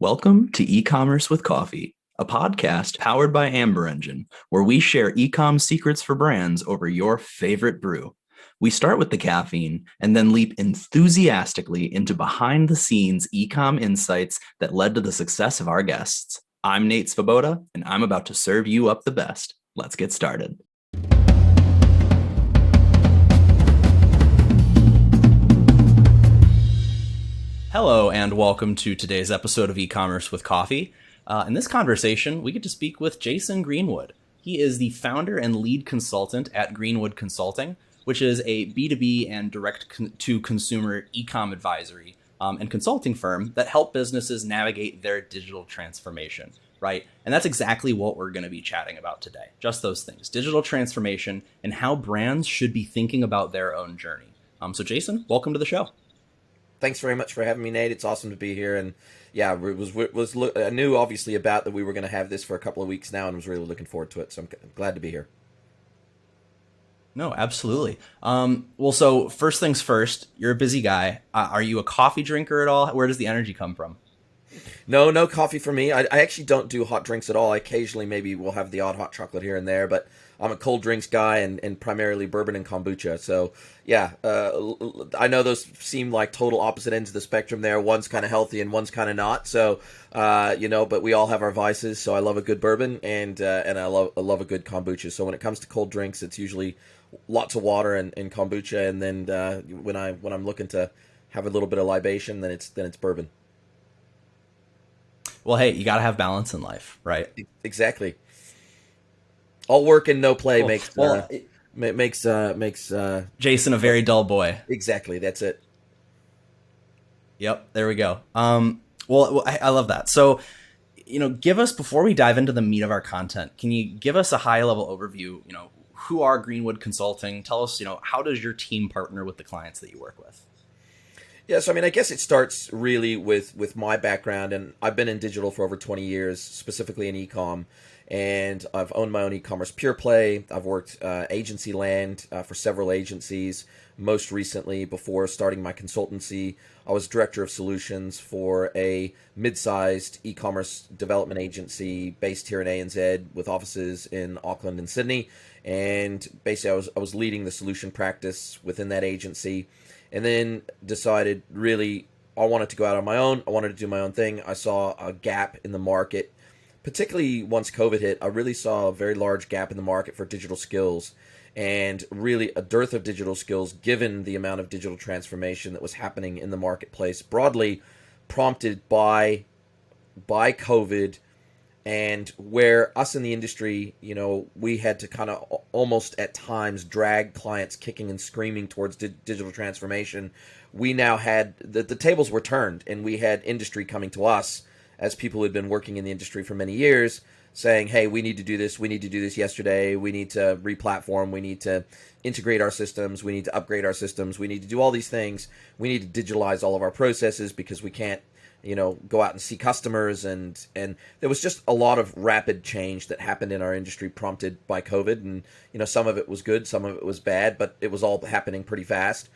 Welcome to E-commerce with Coffee, a podcast powered by Amber Engine, where we share e-com secrets for brands over your favorite brew. We start with the caffeine and then leap enthusiastically into behind-the-scenes e-com insights that led to the success of our guests. I'm Nate Svoboda, and I'm about to serve you up the best. Let's get started. Hello, and welcome to today's episode of E-commerce with Coffee. In this conversation, we get to speak with Jason Greenwood. He is the founder and lead consultant at Greenwood Consulting, which is a B2B and direct-to-consumer e-com advisory and consulting firm that help businesses navigate their digital transformation, right? And that's exactly what we're going to be chatting about today. Just those things, digital transformation and how brands should be thinking about their own journey. So Jason, welcome to the show. Thanks very much for having me, Nate. It's awesome to be here, and yeah, I knew obviously about that we were going to have this for a couple of weeks now, and was really looking forward to it. So I'm glad to be here. No, absolutely. So first things first, you're a busy guy. Are you a coffee drinker at all? Where does the energy come from? No coffee for me. I actually don't do hot drinks at all. I occasionally maybe will have the odd hot chocolate here and there, but I'm a cold drinks guy and primarily bourbon and kombucha. So yeah, I know those seem like total opposite ends of the spectrum there. One's kind of healthy and one's kind of not. So, but we all have our vices. So I love a good bourbon and I love a good kombucha. So when it comes to cold drinks, it's usually lots of water and kombucha. And then when I'm looking to have a little bit of libation, then it's bourbon. Well, hey, you got to have balance in life, right? Exactly. All work and no play Cool. makes Jason a very dull boy. Exactly. That's it. Yep. There we go. I love that. So, give us, before we dive into the meat of our content, can you give us a high level overview? Who are Greenwood Consulting? Tell us, how does your team partner with the clients that you work with? Yeah, so I guess it starts really with my background, and I've been in digital for over 20 years, specifically in e-com, and I've owned my own e-commerce pure play. I've worked agency land for several agencies. Most recently, before starting my consultancy, I was director of solutions for a mid-sized e-commerce development agency based here in ANZ with offices in Auckland and Sydney, and basically I was leading the solution practice within that agency. And then decided really I wanted to go out on my own. I wanted to do my own thing. I saw a gap in the market, particularly once COVID hit. I really saw a very large gap in the market for digital skills and really a dearth of digital skills given the amount of digital transformation that was happening in the marketplace broadly, prompted by COVID, and where us in the industry, we had to kind of almost at times drag clients kicking and screaming towards digital transformation. We now had, the tables were turned, and we had industry coming to us as people who had been working in the industry for many years saying, hey, we need to do this. We need to do this yesterday. We need to re-platform. We need to integrate our systems. We need to upgrade our systems. We need to do all these things. We need to digitalize all of our processes because we can't go out and see customers, and there was just a lot of rapid change that happened in our industry prompted by COVID, and some of it was good, some of it was bad, but it was all happening pretty fast.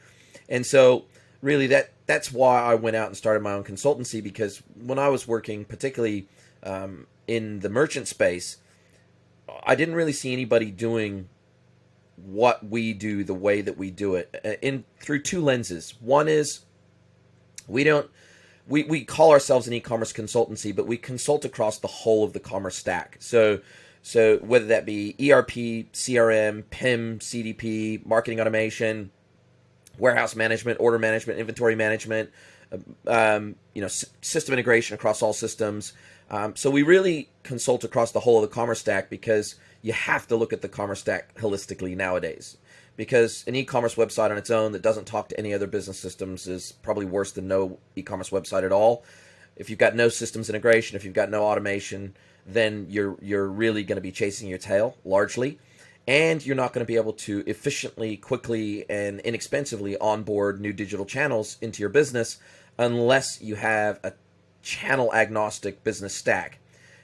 And so really that's why I went out and started my own consultancy, because when I was working particularly in the merchant space, I didn't really see anybody doing what we do the way that we do it through two lenses. One is we call ourselves an e-commerce consultancy, but we consult across the whole of the commerce stack. So whether that be ERP, CRM, PIM, CDP, marketing automation, warehouse management, order management, inventory management, system integration across all systems. So we really consult across the whole of the commerce stack because you have to look at the commerce stack holistically nowadays. Because an e-commerce website on its own that doesn't talk to any other business systems is probably worse than no e-commerce website at all. If you've got no systems integration, if you've got no automation, then you're really going to be chasing your tail largely, and you're not going to be able to efficiently, quickly, and inexpensively onboard new digital channels into your business unless you have a channel agnostic business stack.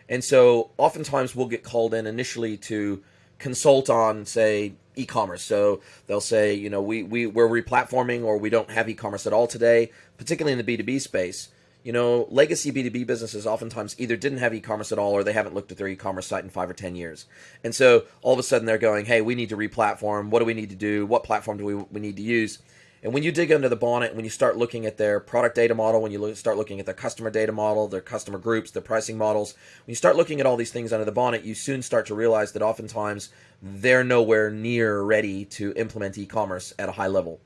And so oftentimes we'll get called in initially to consult on, say, e-commerce. So they'll say, we're replatforming, or we don't have e-commerce at all today, particularly in the B2B space. Legacy B2B businesses oftentimes either didn't have e-commerce at all, or they haven't looked at their e-commerce site in 5 or 10 years. And so all of a sudden they're going, hey, we need to re-platform. What do we need to do? What platform do we need to use? And when you dig under the bonnet, when you start looking at their product data model, when you start looking at their customer data model, their customer groups, their pricing models, when you start looking at all these things under the bonnet, you soon start to realize that oftentimes they're nowhere near ready to implement e-commerce at a high level.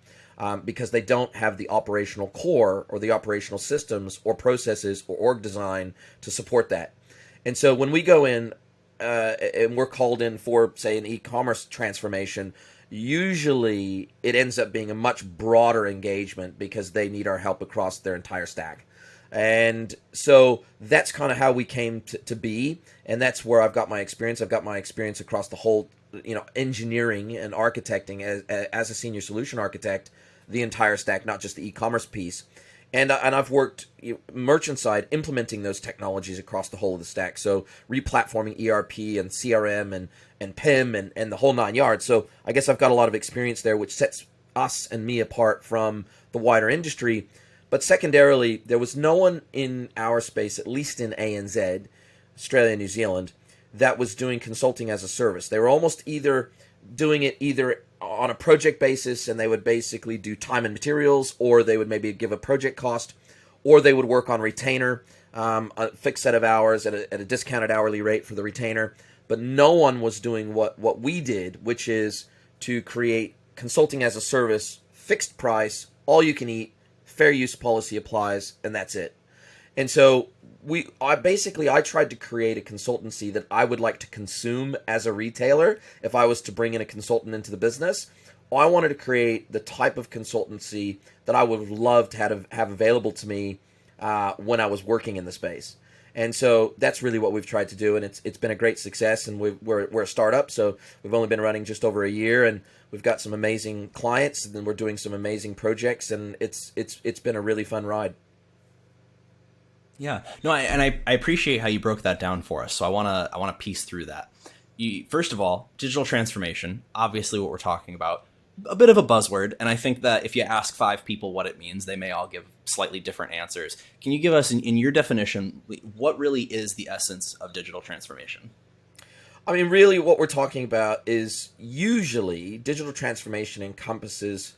Because they don't have the operational core or the operational systems or processes or org design to support that. And so when we go in and we're called in for, say, an e-commerce transformation, usually it ends up being a much broader engagement because they need our help across their entire stack. And so that's kind of how we came to be, and that's where I've got my experience. I've got my experience across the whole, engineering and architecting as a senior solution architect, the entire stack, not just the e-commerce piece. And I've worked merchant side implementing those technologies across the whole of the stack. So replatforming ERP and CRM and PIM and the whole 9 yards. So I guess I've got a lot of experience there, which sets us and me apart from the wider industry. But secondarily, there was no one in our space, at least in ANZ, Australia and New Zealand, that was doing consulting as a service. They were almost either doing it either on a project basis, and they would basically do time and materials, or they would maybe give a project cost, or they would work on retainer, a fixed set of hours at a discounted hourly rate for the retainer. But no one was doing what we did, which is to create consulting as a service, fixed price, all you can eat, fair use policy applies, and that's it. And so I tried to create a consultancy that I would like to consume as a retailer if I was to bring in a consultant into the business. I wanted to create the type of consultancy that I would love to have available to me when I was working in the space. And so that's really what we've tried to do, and it's been a great success. And we're a startup, so we've only been running just over a year, and we've got some amazing clients, and then we're doing some amazing projects, and it's been a really fun ride. Yeah, no, I appreciate how you broke that down for us. So I wanna piece through that. First of all, digital transformation, obviously what we're talking about, a bit of a buzzword, and I think that if you ask 5 people what it means, they may all give slightly different answers. Can you give us, in your definition, what really is the essence of digital transformation? I mean, really what we're talking about is usually digital transformation encompasses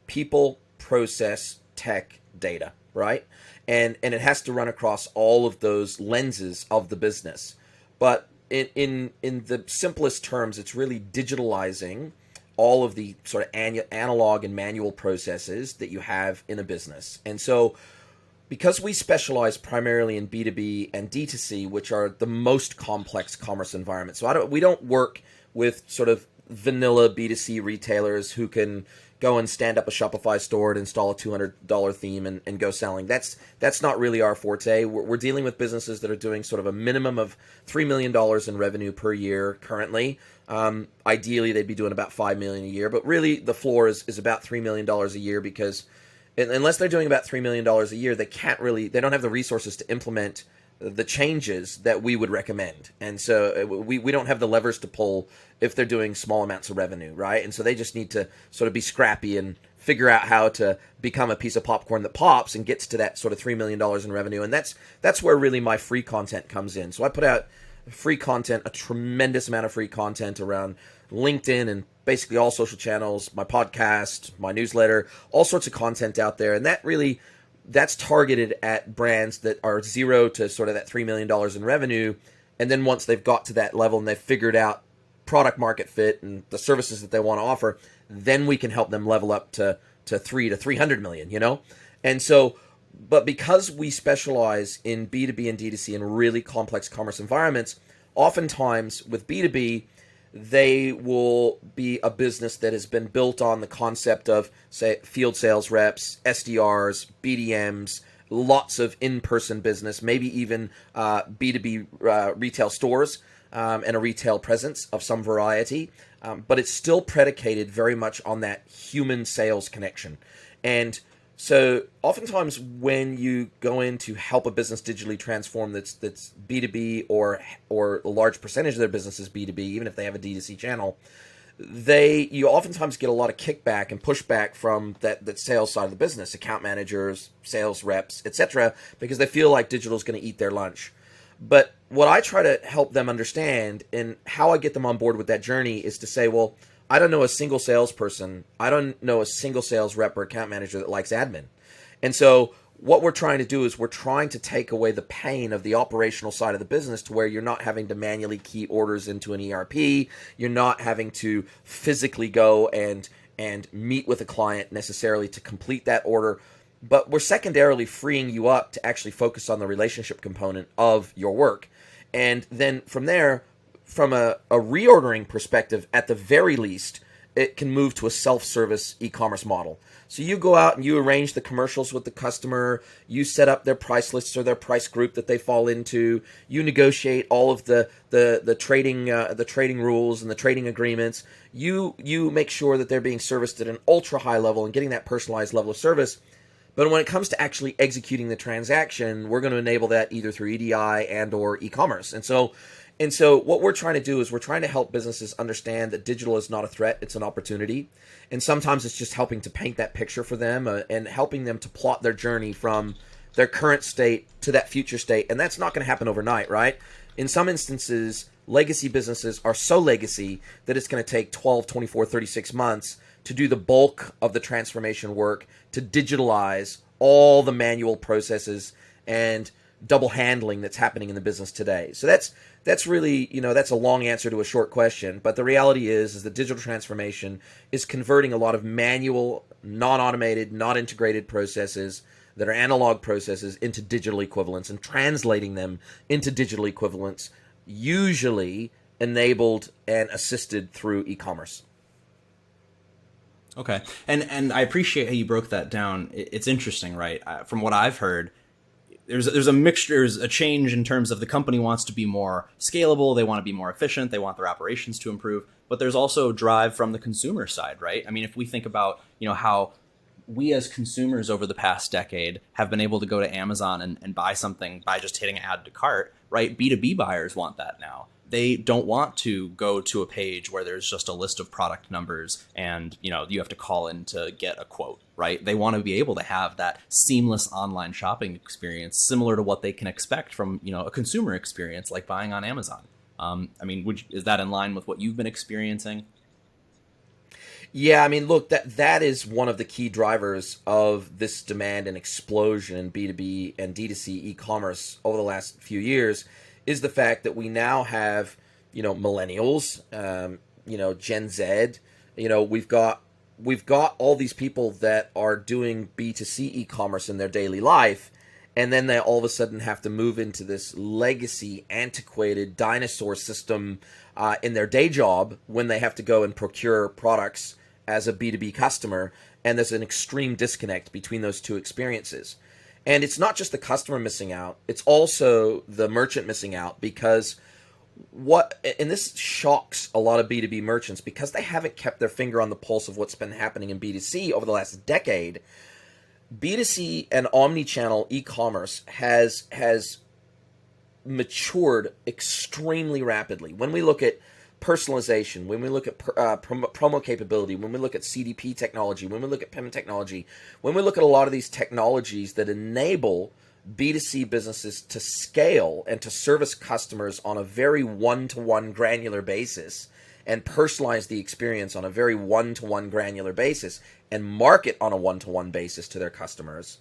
people, process, tech, data, right? And it has to run across all of those lenses of the business. But in the simplest terms, it's really digitalizing all of the sort of analog and manual processes that you have in a business. And so because we specialize primarily in B2B and D2C, which are the most complex commerce environments, so we don't work with sort of vanilla B2C retailers who can go and stand up a Shopify store and install a $200 theme and go selling. That's not really our forte. We're dealing with businesses that are doing sort of a minimum of $3 million in revenue per year currently. Ideally, they'd be doing about $5 million a year, but really the floor is about $3 million a year, because unless they're doing about $3 million a year, they don't have the resources to implement the changes that we would recommend. And so we don't have the levers to pull if they're doing small amounts of revenue, right? And so they just need to sort of be scrappy and figure out how to become a piece of popcorn that pops and gets to that sort of $3 million in revenue. And that's where really my free content comes in. So I put out free content, a tremendous amount of free content around LinkedIn and basically all social channels, my podcast, my newsletter, all sorts of content out there. And that's targeted at brands that are 0 to sort of that $3 million in revenue. And then once they've got to that level and they've figured out product market fit and the services that they want to offer, then we can help them level up to 3 to 300 million, And so, but because we specialize in B2B and D2C in really complex commerce environments, oftentimes with B2B, they will be a business that has been built on the concept of, say, field sales reps, SDRs, BDMs, lots of in-person business, maybe even B2B retail stores and a retail presence of some variety. But it's still predicated very much on that human sales connection. And so oftentimes when you go in to help a business digitally transform that's B2B or a large percentage of their business is B2B, even if they have a D2C channel, you oftentimes get a lot of kickback and pushback from that sales side of the business, account managers, sales reps, etc., because they feel like digital is going to eat their lunch. But what I try to help them understand and how I get them on board with that journey is to say, well, I don't know a single salesperson, I don't know a single sales rep or account manager that likes admin. And so what we're trying to do is we're trying to take away the pain of the operational side of the business to where you're not having to manually key orders into an ERP. You're not having to physically go and meet with a client necessarily to complete that order. But we're secondarily freeing you up to actually focus on the relationship component of your work. And then from there, from a reordering perspective, at the very least, it can move to a self-service e-commerce model. So you go out and you arrange the commercials with the customer, you set up their price lists or their price group that they fall into, you negotiate all of the trading rules and the trading agreements, you make sure that they're being serviced at an ultra high level and getting that personalized level of service. But when it comes to actually executing the transaction, we're going to enable that either through EDI and or e-commerce. And so what we're trying to do is we're trying to help businesses understand that digital is not a threat, it's an opportunity. And sometimes it's just helping to paint that picture for them and helping them to plot their journey from their current state to that future state. And that's not going to happen overnight, right? In some instances, legacy businesses are so legacy that it's going to take 12, 24, 36 months to do the bulk of the transformation work, to digitalize all the manual processes and double handling that's happening in the business today. So that's really, that's a long answer to a short question. But the reality is that digital transformation is converting a lot of manual, non-automated, not integrated processes that are analog processes into digital equivalents and translating them into digital equivalents, usually enabled and assisted through e-commerce. Okay. And I appreciate how you broke that down. It's interesting, right? From what I've heard, there's a mixture, there's a change in terms of the company wants to be more scalable, they want to be more efficient, they want their operations to improve, but there's also drive from the consumer side, right? I mean, if we think about, how we as consumers over the past decade have been able to go to Amazon and buy something by just hitting add to cart, right? B2B buyers want that now. They don't want to go to a page where there's just a list of product numbers and, you have to call in to get a quote, right? They want to be able to have that seamless online shopping experience similar to what they can expect from, a consumer experience like buying on Amazon. Is that in line with what you've been experiencing? Yeah, I mean, look, that is one of the key drivers of this demand and explosion in B2B and D2C e-commerce over the last few years is the fact that we now have, millennials, Gen Z, we've got all these people that are doing B2C e-commerce in their daily life, and then they all of a sudden have to move into this legacy, antiquated dinosaur system in their day job when they have to go and procure products as a B2B customer, and there's an extreme disconnect between those two experiences. And it's not just the customer missing out, it's also the merchant missing out because and this shocks a lot of B2B merchants because they haven't kept their finger on the pulse of what's been happening in B2C over the last decade. B2C and omni-channel e-commerce has matured extremely rapidly. When we look at personalization, when we look at promo capability, when we look at CDP technology, when we look at payment technology, when we look at a lot of these technologies that enable B2C businesses to scale and to service customers on a very one-to-one granular basis and personalize the experience on a very one-to-one granular basis and market on a one-to-one basis to their customers,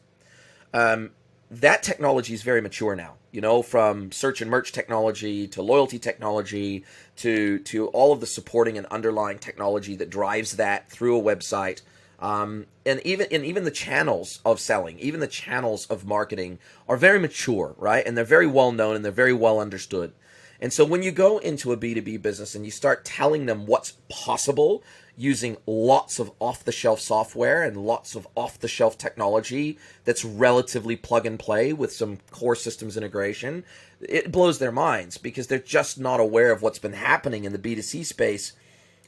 that technology is very mature now, from search and merch technology to loyalty technology to all of the supporting and underlying technology that drives that through a website. And even the channels of selling, even the channels of marketing are very mature, right? And they're very well known and they're very well understood. And so when you go into a B2B business and you start telling them what's possible using lots of off-the-shelf software and lots of off-the-shelf technology that's relatively plug and play with some core systems integration, it blows their minds because they're just not aware of what's been happening in the B2C space,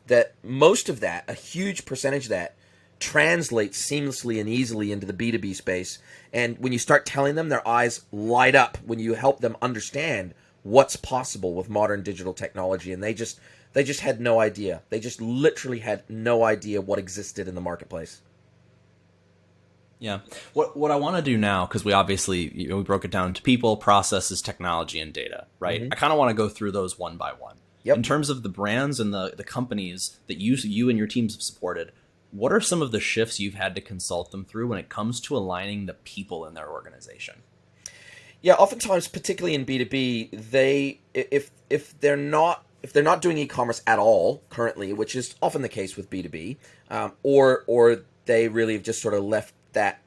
that most of that, a huge percentage of that, translates seamlessly and easily into the B2B space. And when you start telling them, their eyes light up when you help them understand what's possible with modern digital technology, and They just had no idea. They just literally had no idea what existed in the marketplace. Yeah. What I want to do now, because we obviously we broke it down to people, processes, technology, and data, right? I kind of want to go through those one by one. Yep. In terms of the brands and the companies that you and your teams have supported, what are some of the shifts you've had to consult them through when it comes to aligning the people in their organization? Yeah, oftentimes, particularly in B2B, if they're not doing e-commerce at all currently, which is often the case with B2B, or they really have just sort of left that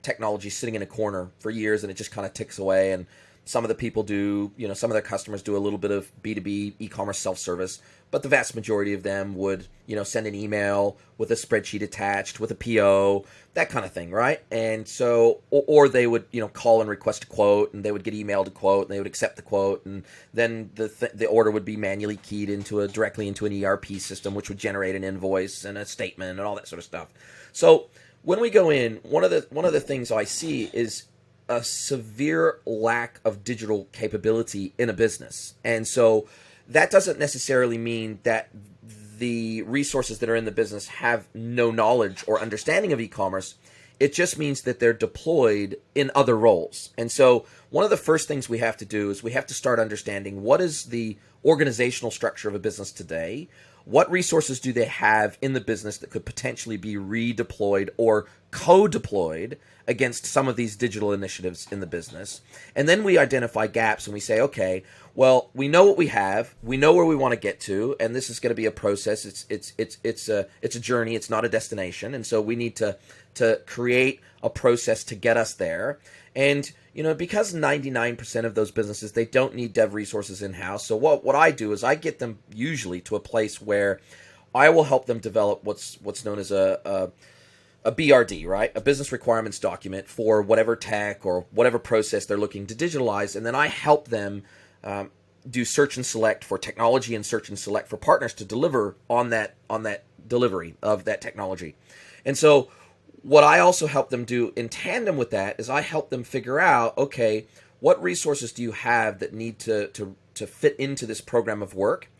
technology sitting in a corner for years and it just kind of ticks away. And some of the people do, some of their customers do a little bit of B2B e-commerce self-service, but the vast majority of them would, send an email with a spreadsheet attached with a PO, that kind of thing, right? And so, or they would, call and request a quote, and they would get emailed a quote, and they would accept the quote, and then the order would be manually keyed directly into an ERP system, which would generate an invoice and a statement and all that sort of stuff. So when we go in, one of the things I see is a severe lack of digital capability in a business. And so that doesn't necessarily mean that the resources that are in the business have no knowledge or understanding of e-commerce. It just means that they're deployed in other roles. And so one of the first things we have to do is we have to start understanding what is the organizational structure of a business today. What resources do they have in the business that could potentially be redeployed or co-deployed against some of these digital initiatives in the business? And then we identify gaps and we say, okay, well, we know what we have, we know where we want to get to, and this is going to be a process. It's a journey. It's not a destination, and so we need to create a process to get us there. And because 99% of those businesses, they don't need dev resources in-house. So what I do is I get them usually to a place where I will help them develop what's known as a BRD, right? A business requirements document for whatever tech or whatever process they're looking to digitalize. And then I help them do search and select for technology and search and select for partners to deliver on that delivery of that technology. And so what I also help them do in tandem with that is I help them figure out, okay, what resources do you have that need to fit into this program of work?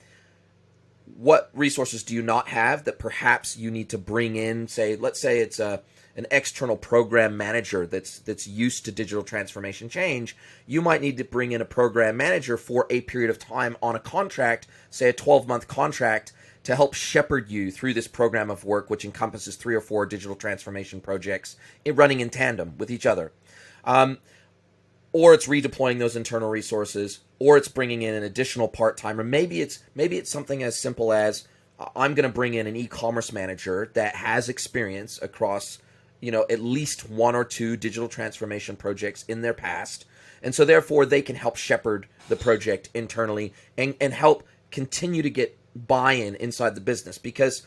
What resources do you not have that perhaps you need to bring in? Let's say it's an external program manager that's used to digital transformation change. You might need to bring in a program manager for a period of time on a contract, say a 12-month contract, to help shepherd you through this program of work, which encompasses 3 or 4 digital transformation projects running in tandem with each other. Or it's redeploying those internal resources, or it's bringing in an additional part-timer. Maybe it's something as simple as I'm going to bring in an e-commerce manager that has experience across, at least 1 or 2 digital transformation projects in their past. And so therefore they can help shepherd the project internally and help continue to get buy-in inside the business. Because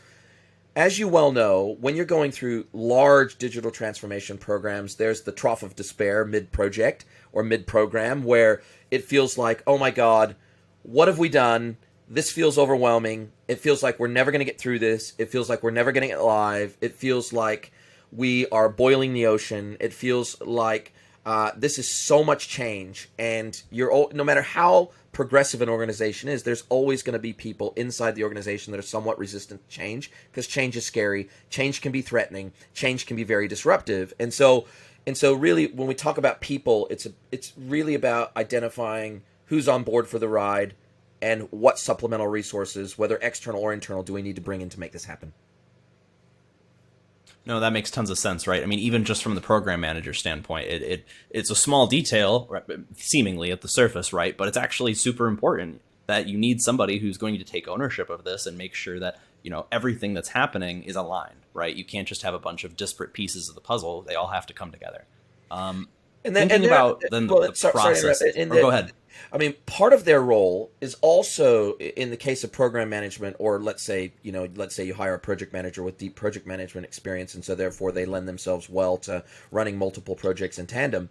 as you well know, when you're going through large digital transformation programs, there's the trough of despair mid-project or mid-program where it feels like, oh my God, what have we done? This feels overwhelming. It feels like we're never going to get through this. It feels like we're never going to get live. It feels like we are boiling the ocean. It feels like this is so much change. And no matter how progressive an organization is, there's always going to be people inside the organization that are somewhat resistant to change, because change is scary. Change can be threatening. Change can be very disruptive. And so really, when we talk about people, it's really about identifying who's on board for the ride and what supplemental resources, whether external or internal, do we need to bring in to make this happen. No, that makes tons of sense, right? I mean, even just from the program manager standpoint, it's a small detail, right, seemingly at the surface, right? But it's actually super important that you need somebody who's going to take ownership of this and make sure that, everything that's happening is aligned, right? You can't just have a bunch of disparate pieces of the puzzle. They all have to come together. The process. Go ahead. I mean, part of their role is also, in the case of program management, or let's say you hire a project manager with deep project management experience, and so therefore they lend themselves well to running multiple projects in tandem.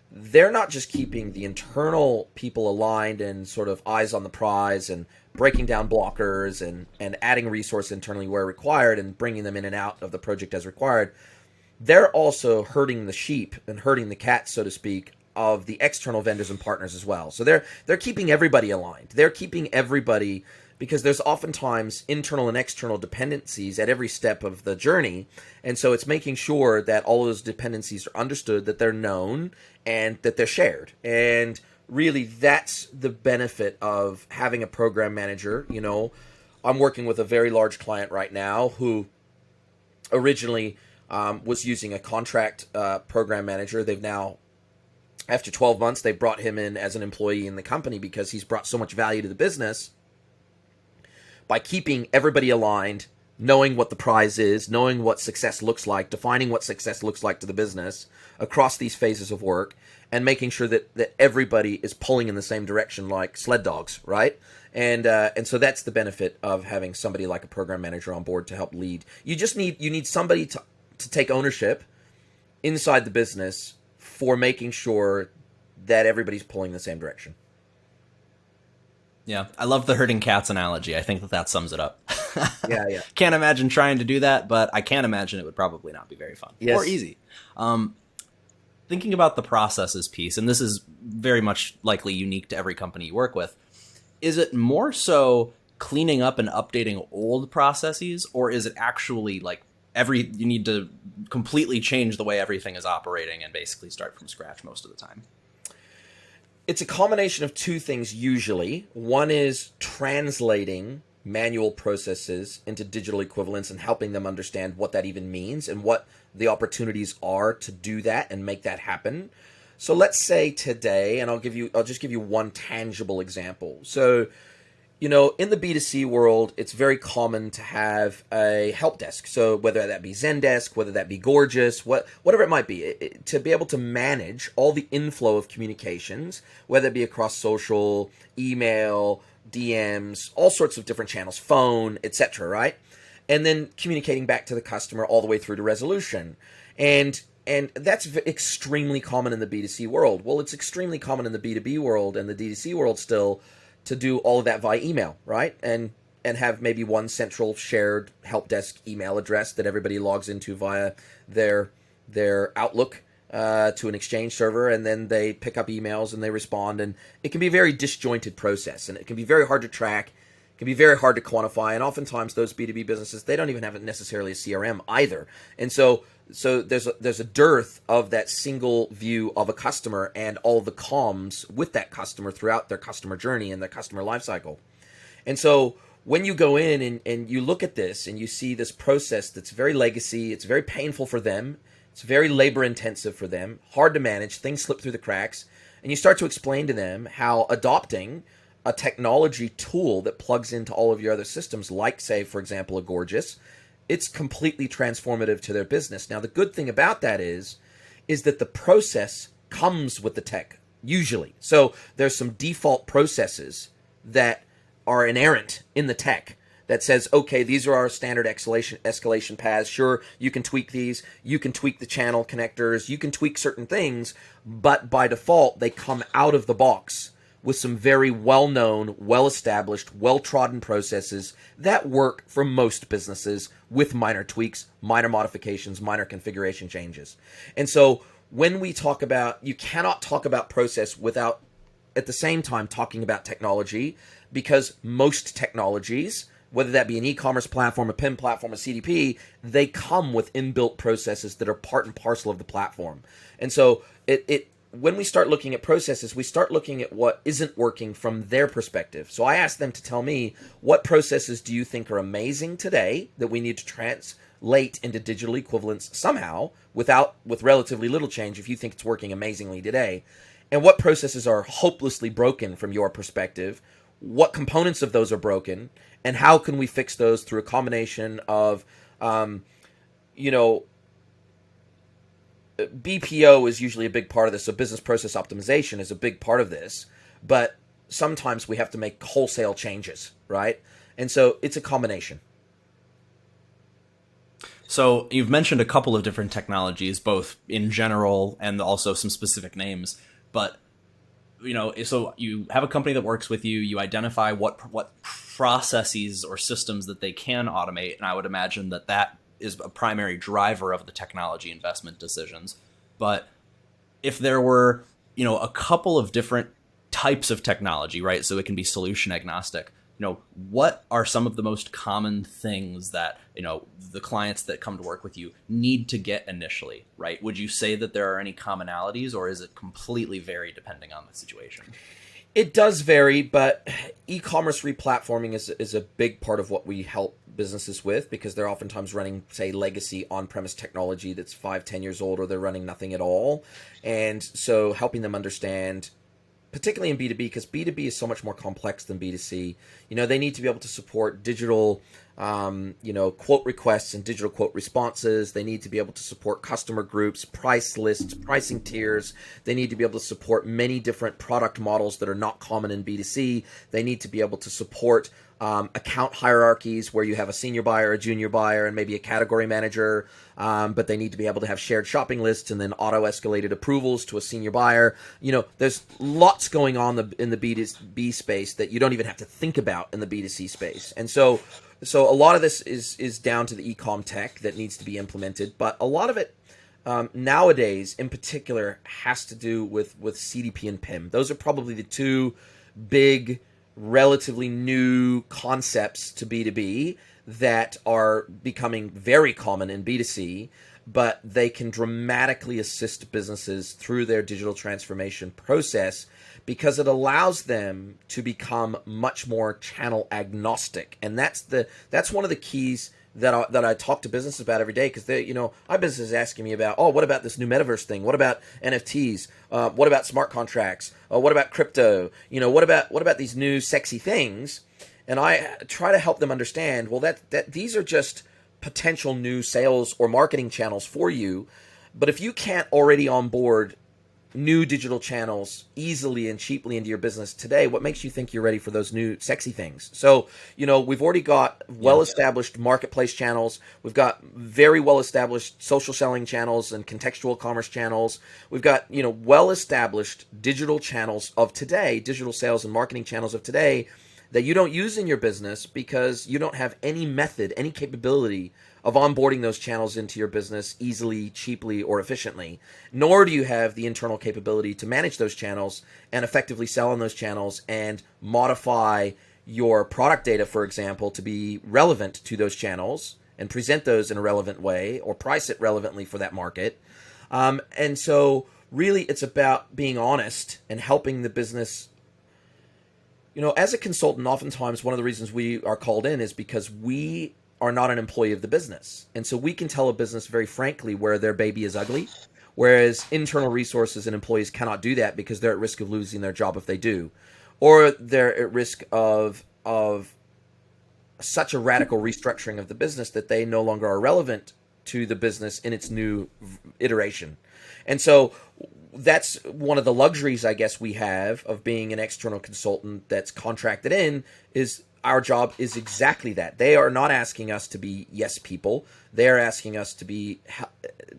They're not just keeping the internal people aligned and sort of eyes on the prize and breaking down blockers and adding resource internally where required and bringing them in and out of the project as required. They're also herding the sheep and herding the cats, so to speak, of the external vendors and partners as well. So they're keeping everybody aligned. They're keeping everybody because there's oftentimes internal and external dependencies at every step of the journey. And so it's making sure that all of those dependencies are understood, that they're known, and that they're shared. And really, that's the benefit of having a program manager. I'm working with a very large client right now who originally was using a contract program manager. They've now, after 12 months, they brought him in as an employee in the company because he's brought so much value to the business by keeping everybody aligned, knowing what the prize is, knowing what success looks like, defining what success looks like to the business across these phases of work, and making sure that everybody is pulling in the same direction like sled dogs, right? And so that's the benefit of having somebody like a program manager on board to help lead. You need somebody to take ownership inside the business for making sure that everybody's pulling in the same direction. Yeah, I love the herding cats analogy. I think that sums it up. Yeah. Can't imagine trying to do that, but I can't imagine it would probably not be very fun or easy. Thinking about the processes piece, and this is very much likely unique to every company you work with, is it more so cleaning up and updating old processes, or is it actually like you need to completely change the way everything is operating and basically start from scratch most of the time? It's a combination of two things usually. One is translating manual processes into digital equivalents and helping them understand what that even means and what the opportunities are to do that and make that happen. So let's say today, and I'll just give you one tangible example. So, in the B2C world, it's very common to have a help desk. So whether that be Zendesk, whether that be Gorgeous, whatever it might be, to be able to manage all the inflow of communications, whether it be across social, email, DMs, all sorts of different channels, phone, etc., right? And then communicating back to the customer all the way through to resolution. And that's extremely common in the B2C world. Well, it's extremely common in the B2B world and the D2C world still to do all of that via email, right? And have maybe one central shared help desk email address that everybody logs into via their Outlook to an Exchange server, and then they pick up emails and they respond. And it can be a very disjointed process, and it can be very hard to track. It can be very hard to quantify, and oftentimes those B2B businesses, they don't even have necessarily a CRM either. And so there's a dearth of that single view of a customer and all the comms with that customer throughout their customer journey and their customer lifecycle. And so when you go in and you look at this and you see this process that's very legacy, it's very painful for them, it's very labor intensive for them, hard to manage, things slip through the cracks, and you start to explain to them how adopting a technology tool that plugs into all of your other systems, like, say, for example, a Gorgeous, it's completely transformative to their business. Now, the good thing about that is that the process comes with the tech, usually. So there's some default processes that are inerrant in the tech that says, okay, these are our standard escalation paths. Sure, you can tweak these. You can tweak the channel connectors. You can tweak certain things. But by default, they come out of the box with some very well-known, well-established, well-trodden processes that work for most businesses with minor tweaks, minor modifications, minor configuration changes. And so when we talk about, you cannot talk about process without at the same time talking about technology, because most technologies, whether that be an e-commerce platform, a PIM platform, a CDP, they come with inbuilt processes that are part and parcel of the platform. And so when we start looking at processes, we start looking at what isn't working from their perspective. So I ask them to tell me, what processes do you think are amazing today that we need to translate into digital equivalents somehow with relatively little change if you think it's working amazingly today? And what processes are hopelessly broken from your perspective? What components of those are broken? And how can we fix those through a combination of, BPO is usually a big part of this, so business process optimization is a big part of this, but sometimes we have to make wholesale changes, right? And so it's a combination. So you've mentioned a couple of different technologies, both in general and also some specific names, but so you have a company that works with you, you identify what processes or systems that they can automate, and I would imagine that is a primary driver of the technology investment decisions. But if there were, a couple of different types of technology, right? So it can be solution agnostic. what are some of the most common things that, the clients that come to work with you need to get initially, right? Would you say that there are any commonalities, or is it completely vary depending on the situation? It does vary, but e-commerce replatforming is a big part of what we help businesses with, because they're oftentimes running, say, legacy on-premise technology that's 5-10 years old, or they're running nothing at all. And so helping them understand, particularly in B2B, because B2B is so much more complex than B2C. They need to be able to support digital, quote requests and digital quote responses. They need to be able to support customer groups, price lists, pricing tiers. They need to be able to support many different product models that are not common in B2C. They need to be able to support account hierarchies where you have a senior buyer, a junior buyer, and maybe a category manager, but they need to be able to have shared shopping lists and then auto-escalated approvals to a senior buyer. There's lots going on in the B2B space that you don't even have to think about in the B2C space. And so a lot of this is down to the e-com tech that needs to be implemented, but a lot of it nowadays in particular has to do with CDP and PIM. Those are probably the two big, relatively new concepts to B2B that are becoming very common in B2C, but they can dramatically assist businesses through their digital transformation process, because it allows them to become much more channel agnostic. And that's one of the keys that I talk to businesses about every day, because my business is asking me about, what about this new metaverse thing? What about NFTs? What about smart contracts? What about crypto? What about these new sexy things? And I try to help them understand, that these are just potential new sales or marketing channels for you. But if you can't already onboard new digital channels easily and cheaply into your business today, what makes you think you're ready for those new sexy things? So, we've already got well-established marketplace channels. We've got very well-established social selling channels and contextual commerce channels. We've got, well-established digital channels of today, digital sales and marketing channels of today, that you don't use in your business because you don't have any method, any capability of onboarding those channels into your business easily, cheaply, or efficiently. Nor do you have the internal capability to manage those channels and effectively sell on those channels and modify your product data, for example, to be relevant to those channels and present those in a relevant way, or price it relevantly for that market. And so really it's about being honest and helping the business. As a consultant, oftentimes one of the reasons we are called in is because we are not an employee of the business. And so we can tell a business very frankly where their baby is ugly, whereas internal resources and employees cannot do that, because they're at risk of losing their job if they do, or they're at risk of such a radical restructuring of the business that they no longer are relevant to the business in its new iteration. And so that's one of the luxuries, I guess, we have of being an external consultant that's contracted in, is our job is exactly that. They are not asking us to be yes people. They are asking us to be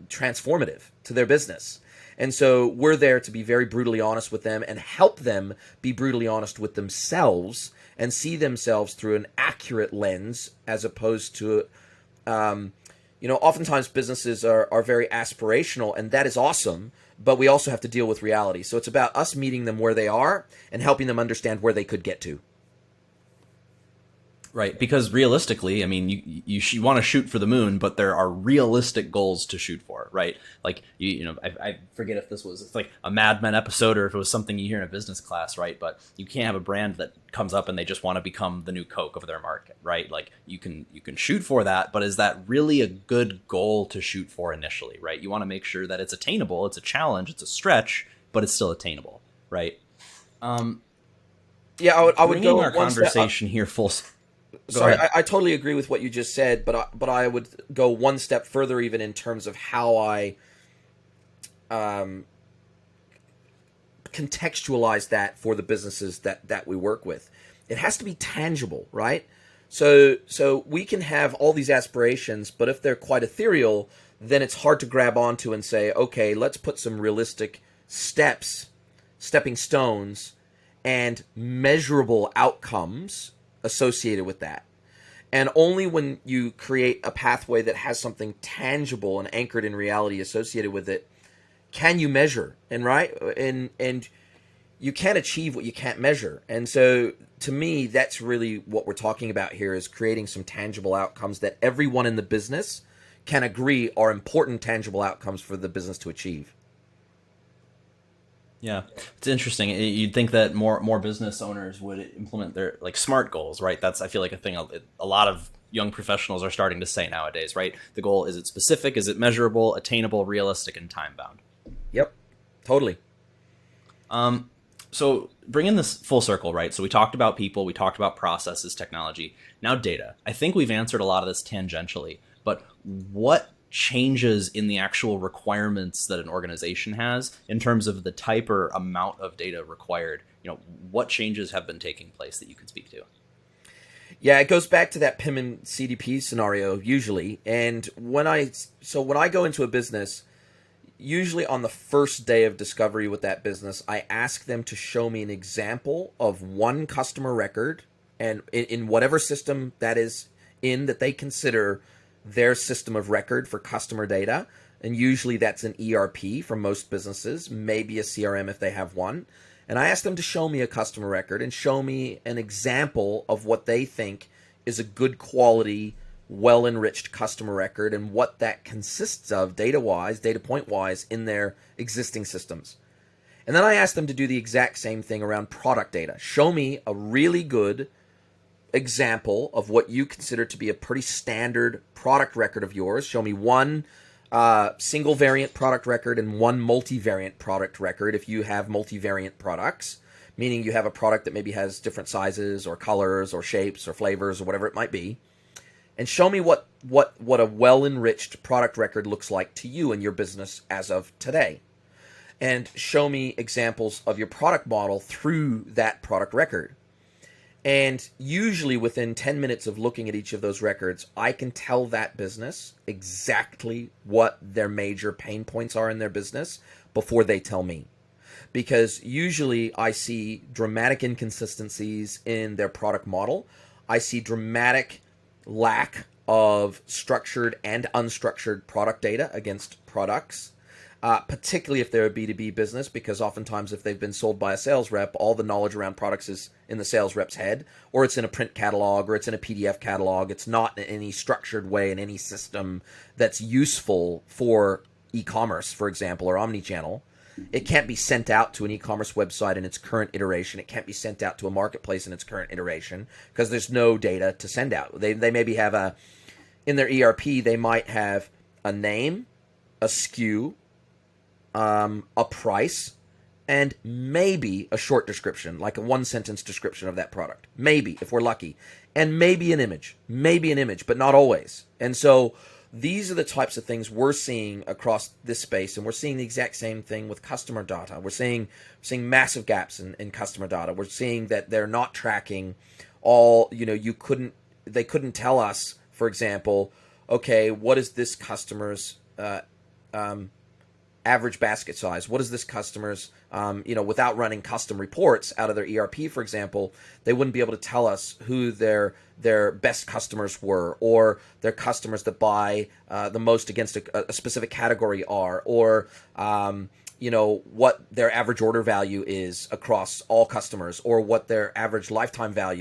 transformative to their business. And so we're there to be very brutally honest with them and help them be brutally honest with themselves and see themselves through an accurate lens, as opposed to, oftentimes businesses are very aspirational, and that is awesome, but we also have to deal with reality. So it's about us meeting them where they are and helping them understand where they could get to. Right, because realistically, I mean, you want to shoot for the moon, but there are realistic goals to shoot for, right? Like, I forget if this was like a Mad Men episode or if it was something you hear in a business class, right? But you can't have a brand that comes up and they just want to become the new Coke of their market, right? Like, you can shoot for that, but is that really a good goal to shoot for initially, right? You want to make sure that it's attainable, it's a challenge, it's a stretch, but it's still attainable, right? Yeah, I would go our conversation here full. Sorry, I totally agree with what you just said, but I would go one step further, even in terms of how I contextualize that for the businesses that we work with. It has to be tangible, right? So we can have all these aspirations, but if they're quite ethereal, then it's hard to grab onto and say, okay, let's put some realistic stepping stones, and measurable outcomes associated with that. And only when you create a pathway that has something tangible and anchored in reality associated with it can you measure. And you can't achieve what you can't measure. And so to me, that's really what we're talking about here, is creating some tangible outcomes that everyone in the business can agree are important tangible outcomes for the business to achieve. Yeah, it's interesting. You'd think that more business owners would implement their like SMART goals, right? That's, I feel like, a thing a lot of young professionals are starting to say nowadays, right? The goal, is it specific? Is it measurable, attainable, realistic, and time bound? Yep, totally. So bringing this full circle, right? So we talked about people, we talked about processes, technology, now data. I think we've answered a lot of this tangentially, but what changes in the actual requirements that an organization has in terms of the type or amount of data required? What changes have been taking place that you could speak to? Yeah, it goes back to that PIM and CDP scenario usually. And when I go into a business, usually on the first day of discovery with that business, I ask them to show me an example of one customer record, and in whatever system that is in that they consider their system of record for customer data. And usually that's an ERP for most businesses, maybe a CRM if they have one. And I ask them to show me a customer record and show me an example of what they think is a good quality, well-enriched customer record, and what that consists of data-wise, data point-wise, in their existing systems. And then I ask them to do the exact same thing around product data. Show me a really good example of what you consider to be a pretty standard product record of yours. Show me one single variant product record and one multivariant product record if you have multivariant products, meaning you have a product that maybe has different sizes or colors or shapes or flavors or whatever it might be. And show me what a well-enriched product record looks like to you and your business as of today. And show me examples of your product model through that product record. And usually within 10 minutes of looking at each of those records, I can tell that business exactly what their major pain points are in their business before they tell me. Because usually I see dramatic inconsistencies in their product model. I see dramatic lack of structured and unstructured product data against products. Particularly if they're a B2B business, because oftentimes if they've been sold by a sales rep, all the knowledge around products is in the sales rep's head, or it's in a print catalog, or it's in a PDF catalog. It's not in any structured way in any system that's useful for e-commerce, for example, or omnichannel. It can't be sent out to an e-commerce website in its current iteration. It can't be sent out to a marketplace in its current iteration because there's no data to send out. They maybe have in their ERP, they might have a name, a SKU, a price, and maybe a short description, like a one-sentence description of that product. Maybe, if we're lucky. And maybe an image, but not always. And so these are the types of things we're seeing across this space, and we're seeing the exact same thing with customer data. We're seeing massive gaps in customer data. We're seeing that they're not tracking all, they couldn't tell us, for example, okay, what is this customer's average basket size? What is this customer's, without running custom reports out of their ERP, for example, they wouldn't be able to tell us who their best customers were, or their customers that buy the most against a specific category are, or what their average order value is across all customers, or what their average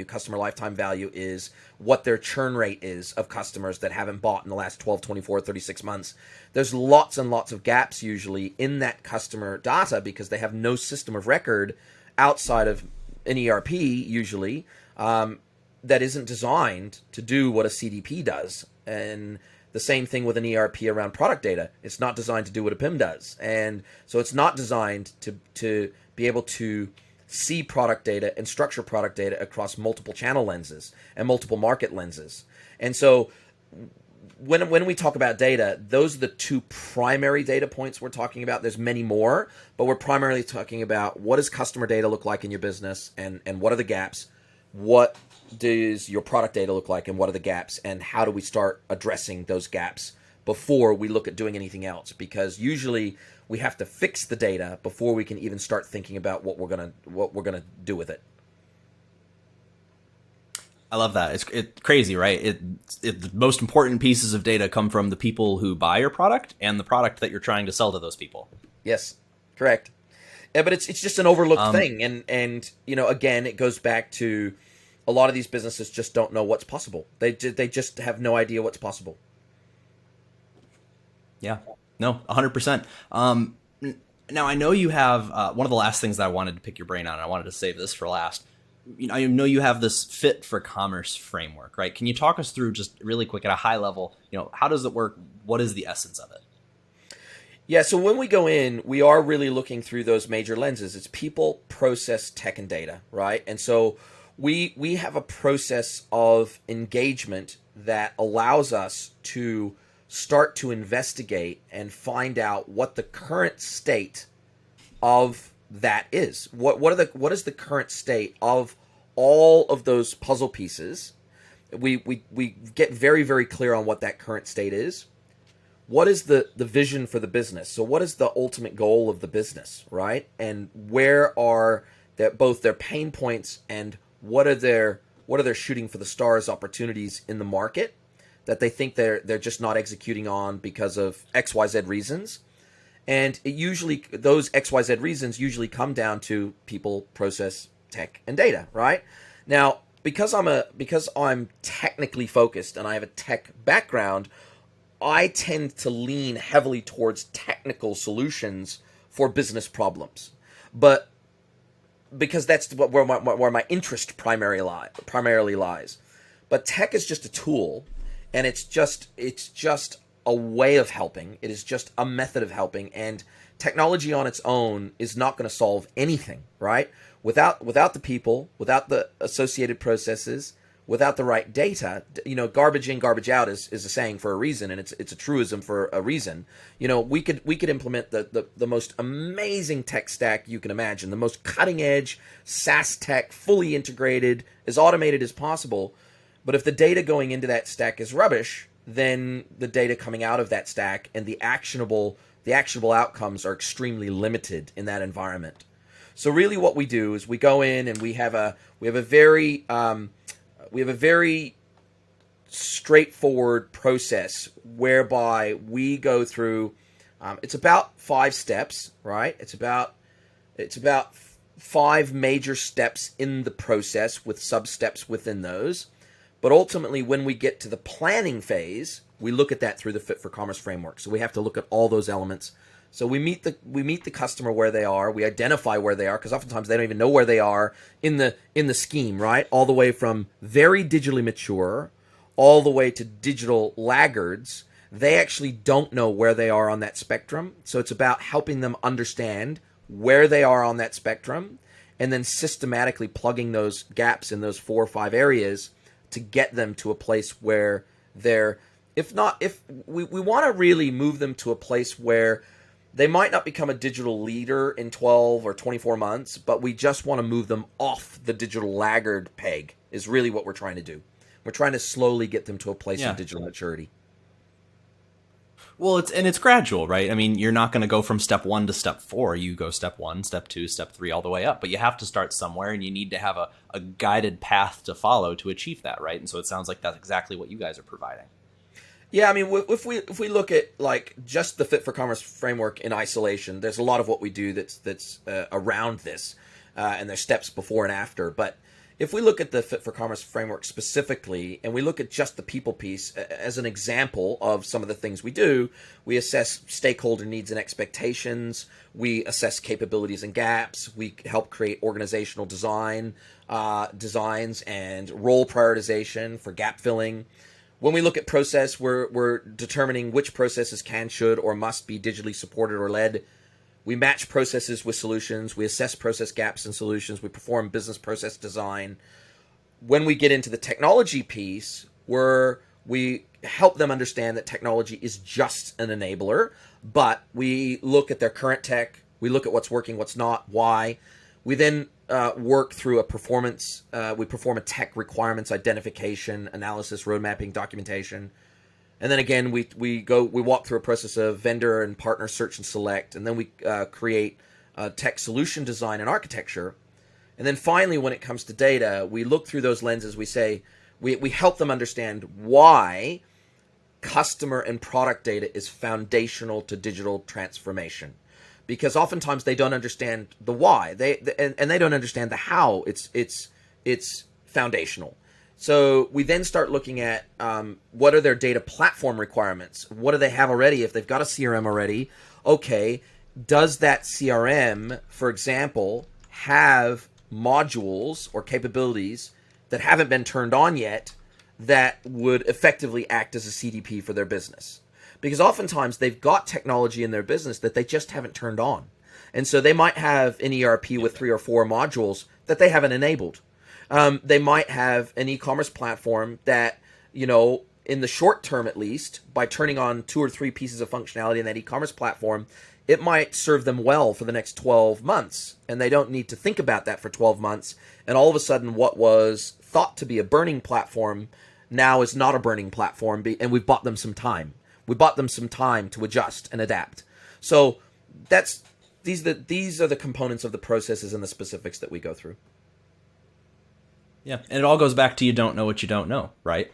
customer lifetime value is, what their churn rate is of customers that haven't bought in the last 12, 24, 36 months. There's lots and lots of gaps usually in that customer data because they have no system of record outside of an ERP usually that isn't designed to do what a CDP does. And the same thing with an ERP around product data. It's not designed to do what a PIM does. And so it's not designed to be able to see product data and structure product data across multiple channel lenses and multiple market lenses. And so when we talk about data, those are the two primary data points we're talking about. There's many more, but we're primarily talking about what does customer data look like in your business, and what are the gaps? What does your product data look like, and what are the gaps, and how do we start addressing those gaps before we look at doing anything else? Because usually we have to fix the data before we can even start thinking about what we're gonna do with it. I love that. It's crazy, right? The most important pieces of data come from the people who buy your product and the product that you're trying to sell to those people. Yes, correct. Yeah, but it's just an overlooked thing, and again, it goes back to a lot of these businesses just don't know what's possible. They just have no idea what's possible. Yeah, no, 100%. Now I know you have one of the last things that I wanted to pick your brain on, and I wanted to save this for last. I know you have this fit for commerce framework, right? Can you talk us through just really quick at a high level, how does it work? What is the essence of it? Yeah, so when we go in, we are really looking through those major lenses. It's people, process, tech, and data, right? And so we have a process of engagement that allows us to start to investigate and find out what the current state of that is. What is the current state of all of those puzzle pieces? We get very, very clear on what that current state is. What is the vision for the business? So what is the ultimate goal of the business, right? And where are both their pain points and what are their shooting for the stars opportunities in the market that they think they're just not executing on because of XYZ reasons? And those XYZ reasons usually come down to people, process, tech, and data, right? Now, because I'm technically focused and I have a tech background, I tend to lean heavily towards technical solutions for business problems, but because that's where my interest primarily lies. But tech is just a tool, and it's just a way of helping. It is just a method of helping, and technology on its own is not going to solve anything, right? Without the people, without the associated processes, without the right data, garbage in, garbage out is a saying for a reason, and it's a truism for a reason. We could implement the most amazing tech stack you can imagine, the most cutting edge SaaS tech, fully integrated, as automated as possible. But if the data going into that stack is rubbish, then the data coming out of that stack and the actionable outcomes are extremely limited in that environment. So really, what we do is we go in and we have a very straightforward process whereby we go through. It's about 5 steps, right? It's about 5 major steps in the process with sub-steps within those. But ultimately, when we get to the planning phase, we look at that through the Fit for Commerce framework. So we have to look at all those elements. So we meet the customer where they are. We identify where they are, because oftentimes they don't even know where they are in the scheme, right? All the way from very digitally mature, all the way to digital laggards. They actually don't know where they are on that spectrum. So it's about helping them understand where they are on that spectrum, and then systematically plugging those gaps in those 4 or 5 areas to get them to a place where they're, if we want to really move them to a place where they might not become a digital leader in 12 or 24 months, but we just want to move them off the digital laggard peg is really what we're trying to do. We're trying to slowly get them to a place of digital maturity. Well, it's gradual, right? I mean, you're not going to go from step 1 to step 4. You go step 1, step 2, step 3, all the way up. But you have to start somewhere, and you need to have a guided path to follow to achieve that, right? And so it sounds like that's exactly what you guys are providing. Yeah, I mean, if we look at like just the Fit for Commerce framework in isolation, there's a lot of what we do that's around this, and there's steps before and after. But if we look at the Fit for Commerce framework specifically, and we look at just the people piece as an example of some of the things we do, we assess stakeholder needs and expectations, we assess capabilities and gaps, we help create organizational designs and role prioritization for gap filling. When we look at process, we're determining which processes can, should, or must be digitally supported or led. We match processes with solutions. We assess process gaps and solutions. We perform business process design. When we get into the technology piece, we help them understand that technology is just an enabler, but we look at their current tech. We look at what's working, what's not, why. We then work through we perform a tech requirements identification, analysis, road mapping, documentation. And then again, we walk through a process of vendor and partner search and select, and then we create tech solution design and architecture. And then finally, when it comes to data, we look through those lenses. We say we help them understand why customer and product data is foundational to digital transformation. because oftentimes they don't understand the why. And they don't understand the how. It's foundational. So we then start looking at what are their data platform requirements? What do they have already? If they've got a CRM already, okay, does that CRM, for example, have modules or capabilities that haven't been turned on yet that would effectively act as a CDP for their business? Because oftentimes they've got technology in their business that they just haven't turned on. And so they might have an ERP with 3 or 4 modules that they haven't enabled. They might have an e-commerce platform that, in the short term at least, by turning on 2 or 3 pieces of functionality in that e-commerce platform, it might serve them well for the next 12 months. And they don't need to think about that for 12 months. And all of a sudden, what was thought to be a burning platform now is not a burning platform, and we've bought them some time. We bought them some time to adjust and adapt. So these are the components of the processes and the specifics that we go through. Yeah, and it all goes back to you don't know what you don't know, right?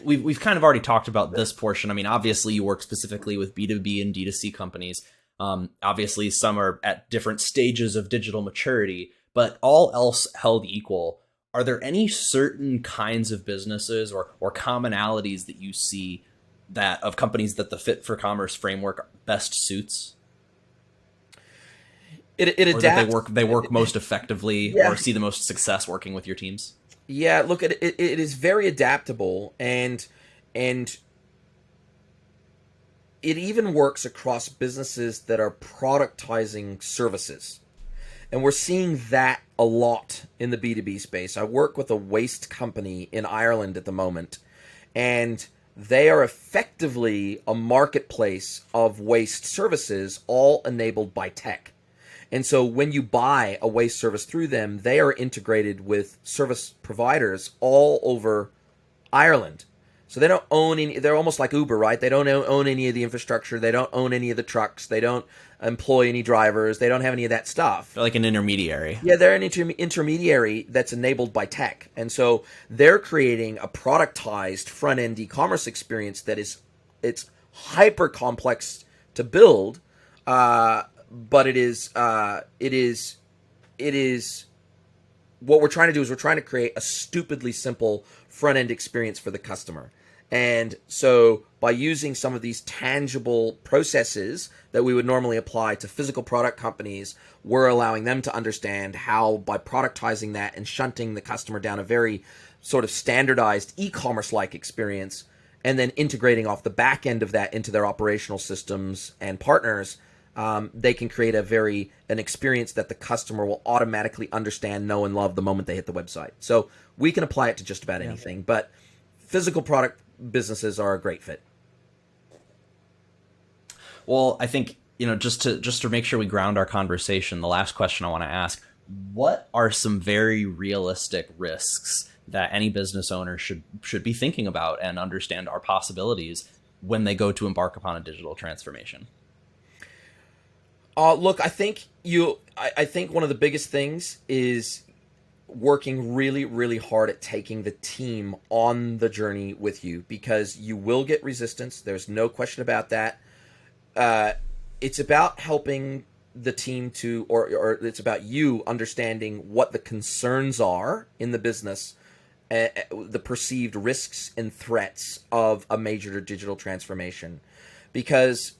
We've kind of already talked about this portion. I mean, obviously you work specifically with B2B and D2C companies. Obviously some are at different stages of digital maturity, but all else held equal, are there any certain kinds of businesses or commonalities that you see that of companies that the Fit for Commerce framework best suits? It adapts. That they work most effectively or see the most success working with your teams? Yeah, look, it is very adaptable, and it even works across businesses that are productizing services. And we're seeing that a lot in the B2B space. I work with a waste company in Ireland at the moment, and they are effectively a marketplace of waste services, all enabled by tech. And so when you buy a waste service through them, they are integrated with service providers all over Ireland. So they don't own any, they're almost like Uber, right? They don't own any of the infrastructure. They don't own any of the trucks. They don't employ any drivers. They don't have any of that stuff. They're like an intermediary. Yeah, they're an intermediary that's enabled by tech. And so they're creating a productized front-end e-commerce experience that it's hyper complex to build, but it is what we're trying to do is we're trying to create a stupidly simple front-end experience for the customer. And so by using some of these tangible processes that we would normally apply to physical product companies, we're allowing them to understand how, by productizing that and shunting the customer down a very sort of standardized e-commerce-like experience, and then integrating off the back end of that into their operational systems and partners, they can create an experience that the customer will automatically understand, know, and love the moment they hit the website. So we can apply it to just about anything, but physical product businesses are a great fit. Well, I think, just to make sure we ground our conversation, the last question I want to ask, what are some very realistic risks that any business owner should be thinking about and understand are possibilities when they go to embark upon a digital transformation? Look, I think one of the biggest things is working really, really hard at taking the team on the journey with you, because you will get resistance. There's no question about that. It's about helping the team to, or it's about you understanding what the concerns are in the business, the perceived risks and threats of a major digital transformation, because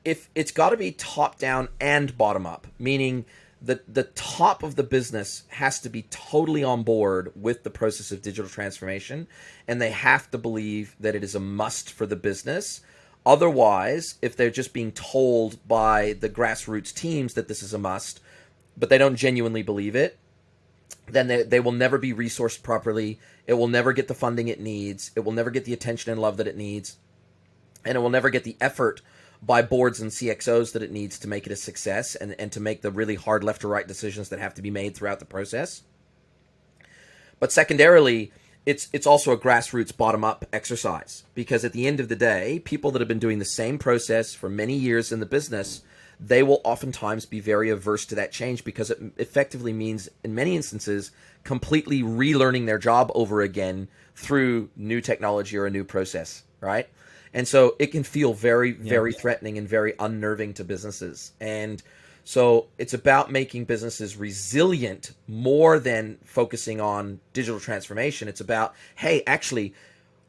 if it's got to be top down and bottom up, meaning the top of the business has to be totally on board with the process of digital transformation, and they have to believe that it is a must for the business. Otherwise, if they're just being told by the grassroots teams that this is a must, but they don't genuinely believe it, then they will never be resourced properly. It will never get the funding it needs. It will never get the attention and love that it needs. And it will never get the effort by boards and CXOs that it needs to make it a success, and to make the really hard left or right decisions that have to be made throughout the process. But secondarily, it's also a grassroots bottom-up exercise, because at the end of the day, people that have been doing the same process for many years in the business, they will oftentimes be very averse to that change, because it effectively means, in many instances, completely relearning their job over again through new technology or a new process, right? And so it can feel very, very threatening and very unnerving to businesses. And so it's about making businesses resilient more than focusing on digital transformation. It's about, hey, actually,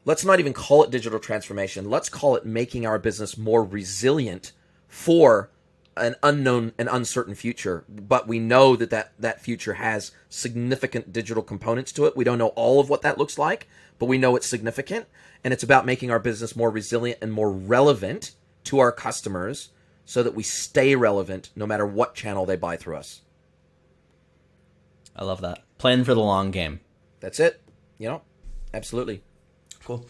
let's not even call it digital transformation. Let's call it making our business more resilient for an unknown and uncertain future. But we know that future has significant digital components to it. We don't know all of what that looks like, but we know it's significant. And it's about making our business more resilient and more relevant to our customers so that we stay relevant no matter what channel they buy through us. I love that. Playing for the long game. That's it. Absolutely. Cool.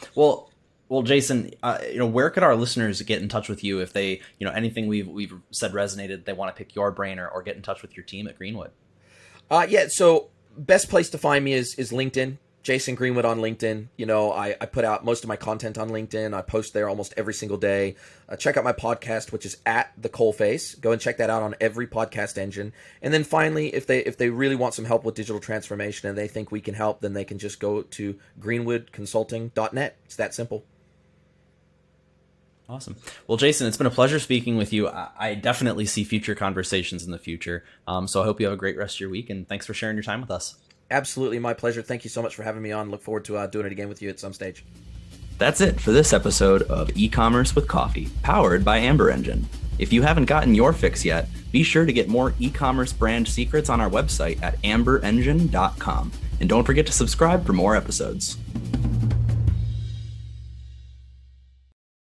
Well, Jason, where could our listeners get in touch with you if they, anything we've said resonated, they want to pick your brain or get in touch with your team at Greenwood? So best place to find me is LinkedIn. Jason Greenwood on LinkedIn. I put out most of my content on LinkedIn. I post there almost every single day. Check out my podcast, which is at The Coalface. Go and check that out on every podcast engine. And then finally, if they really want some help with digital transformation and they think we can help, then they can just go to greenwoodconsulting.net. It's that simple. Awesome. Well, Jason, it's been a pleasure speaking with you. I definitely see future conversations in the future. So I hope you have a great rest of your week, and thanks for sharing your time with us. Absolutely, my pleasure. Thank you so much for having me on. Look forward to doing it again with you at some stage. That's it for this episode of E-commerce with Coffee, powered by Amber Engine. If you haven't gotten your fix yet, be sure to get more e-commerce brand secrets on our website at amberengine.com. And don't forget to subscribe for more episodes.